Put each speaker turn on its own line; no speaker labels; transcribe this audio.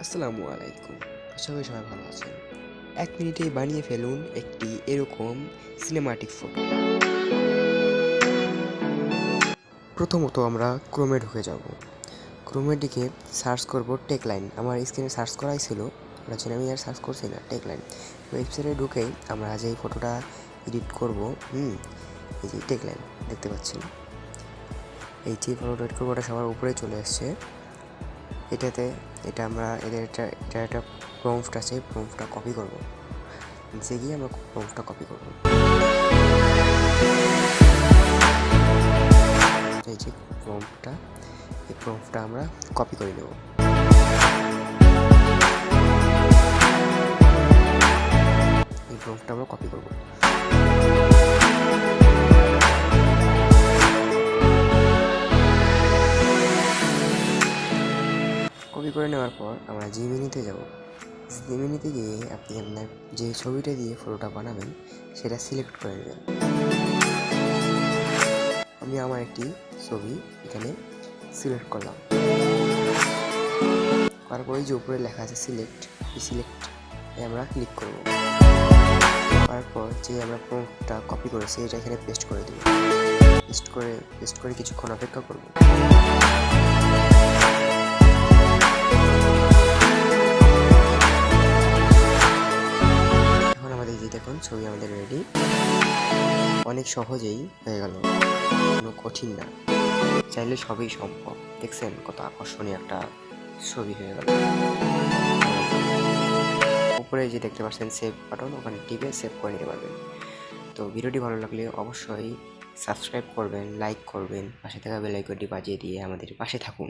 আসসালামু আলাইকুম। আশা করি সবাই ভালো আছেন। ১ মিনিটেই বানিয়ে ফেলুন একটি এরকম সিনেমাটিক ফটো। প্রথমত আমরা ক্রোমে ঢুকে যাব। ক্রোমে ঢুকে সার্চ করব টেকলাইন। আমার স্ক্রিনে সার্চ করাই ছিল, ওটা জন্য আমি আর সার্চ করছি না, টেকলাইন। ওয়েবসাইটে ঢুকেই আমরা যেই ফটোটা এডিট করব, এই যে টেকলাইন দেখতে পাচ্ছেন। এই যে ফটোটা এডিট করবো ওটা সবার উপরে চলে আসছে। এটা আমরা এটা একটা প্রম্পট আছে, প্রম্পটটা কপি করব। নিচে গিয়ে আমরা প্রম্পটটা কপি করব। এই যে প্রম্পটটা আমরা কপি করে নেব। এই প্রম্পটটা আমরা কপি করব। কপি করে নেওয়ার পর আমরা জিমিনিতে যাব। জিমিনিতে গিয়ে আপনি আপনার যে ছবিটা দিয়ে ফটোটা বানাবেন সেটা সিলেক্ট করে নেবেন। আমি আমার একটি ছবি এখানে সিলেক্ট করলাম। তারপরে যে উপরে লেখা আছে সিলেক্ট, এই সিলেক্টে আমরা ক্লিক করব। তারপর যে আমরা প্রম্পটটা কপি করেছি এটা এখানে পেস্ট করে দেব। পেস্ট করে কিছুক্ষণ অপেক্ষা করব। এখন আমাদের যে দেখুন ছবি আমাদের রেডি। অনেক সহজেই হয়ে গেল, কোনো কঠিন না, চাইলে সবই সম্ভব। দেখছেন কত আকর্ষণীয় একটা ছবি হয়ে গেল। উপরে যে দেখতে পাচ্ছেন সেভ বাটন, ওখানে টিপে সেভ করে নিতে পারবেন। তো ভিডিওটি ভালো লাগলে অবশ্যই সাবস্ক্রাইব করবেন, লাইক করবেন, পাশে থাকা বেল আইকনটি বাজিয়ে দিয়ে আমাদের পাশে থাকুন।